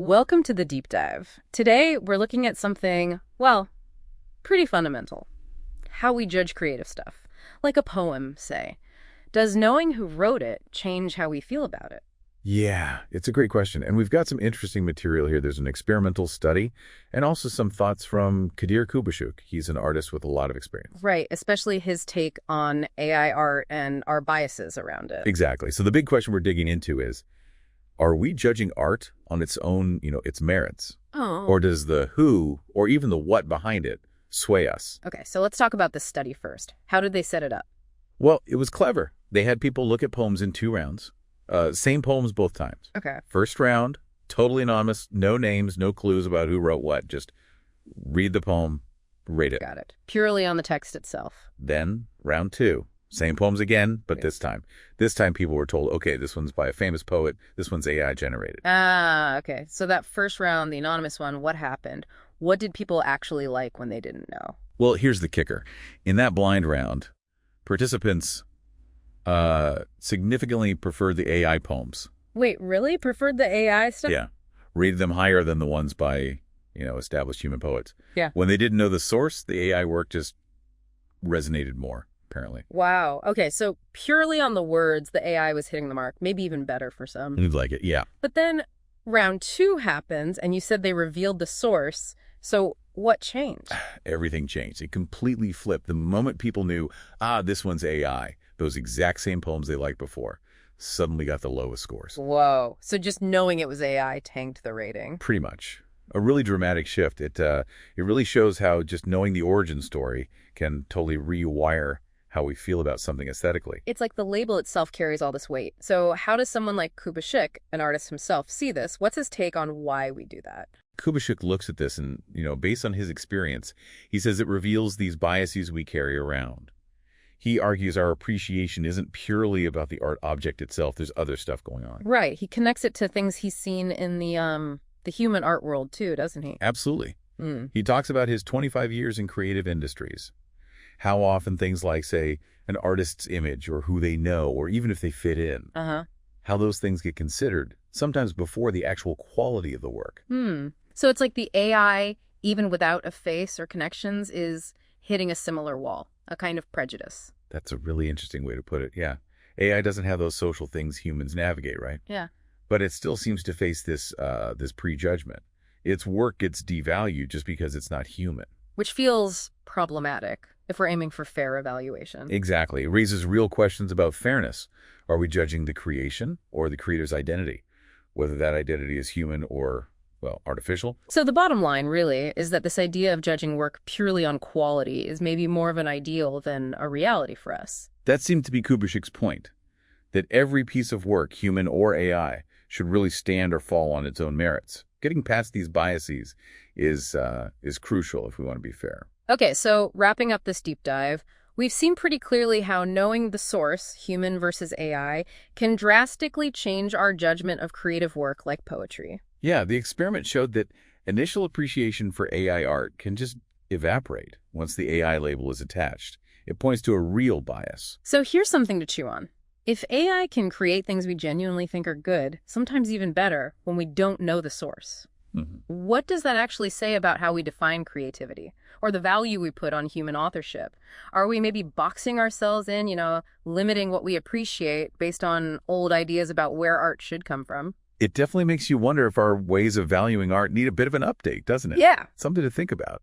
Welcome to the deep dive. Today, we're looking at something, well, pretty fundamental. How we judge creative stuff. Like a poem, say. Does knowing who wrote it change how we feel about it? Yeah, it's a great question. And we've got some interesting material here. There's an experimental study and also some thoughts from Kadir Kubashuk. He's an artist with a lot of experience. Right, especially his take on AI art and our biases around it. Exactly. So the big question we're digging into is, are we judging art on its own, its merits? Oh. Or does the who or even the what behind it sway us? Okay, so let's talk about this study first. How did they set it up? Well, it was clever. They had people look at poems in 2 rounds. Same poems both times. Okay. First round, totally anonymous, no names, no clues about who wrote what. Just read the poem, rate it. Got it. Purely on the text itself. Then round 2, same poems again, but this time people were told, okay, this one's by a famous poet, this one's AI generated. Ah, okay. So that first round, the anonymous one, what happened? What did people actually like when they didn't know? Well, here's the kicker. In that blind round, participants significantly preferred the AI poems. Wait, really? Preferred the AI stuff? Yeah. Rated them higher than the ones by, established human poets. Yeah. When they didn't know the source, the AI work just resonated more, apparently. Wow. Okay, so purely on the words, the AI was hitting the mark. Maybe even better for some. You'd like it, yeah. But then round 2 happens, and you said they revealed the source. So what changed? Everything changed. It completely flipped. The moment people knew, this one's AI, those exact same poems they liked before suddenly got the lowest scores. Whoa. So just knowing it was AI tanked the rating. Pretty much. A really dramatic shift. It really shows how just knowing the origin story can totally rewire how we feel about something aesthetically. It's like the label itself carries all this weight. So how does someone like Kubashik, an artist himself, see this? What's his take on why we do that? Kubashuk looks at this and, based on his experience, he says it reveals these biases we carry around. He argues our appreciation isn't purely about the art object itself. There's other stuff going on. Right. He connects it to things he's seen in the human art world too, doesn't he? Absolutely. He talks about his 25 years in creative industries. How often things like, say, an artist's image or who they know, or even if they fit in, how those things get considered, sometimes before the actual quality of the work. So it's like the AI, even without a face or connections, is hitting a similar wall, a kind of prejudice. That's a really interesting way to put it, yeah. AI doesn't have those social things humans navigate, right? Yeah. But it still seems to face this prejudgment. Its work gets devalued just because it's not human. Which feels problematic if we're aiming for fair evaluation. Exactly. It raises real questions about fairness. Are we judging the creation or the creator's identity? Whether that identity is human or, artificial? So the bottom line, really, is that this idea of judging work purely on quality is maybe more of an ideal than a reality for us. That seemed to be Kubashik's point, that every piece of work, human or AI, should really stand or fall on its own merits. Getting past these biases is crucial if we want to be fair. Okay, so wrapping up this deep dive, we've seen pretty clearly how knowing the source, human versus AI, can drastically change our judgment of creative work like poetry. Yeah, the experiment showed that initial appreciation for AI art can just evaporate once the AI label is attached. It points to a real bias. So here's something to chew on. If AI can create things we genuinely think are good, sometimes even better, when we don't know the source, what does that actually say about how we define creativity or the value we put on human authorship? Are we maybe boxing ourselves in, limiting what we appreciate based on old ideas about where art should come from? It definitely makes you wonder if our ways of valuing art need a bit of an update, doesn't it? Yeah. Something to think about.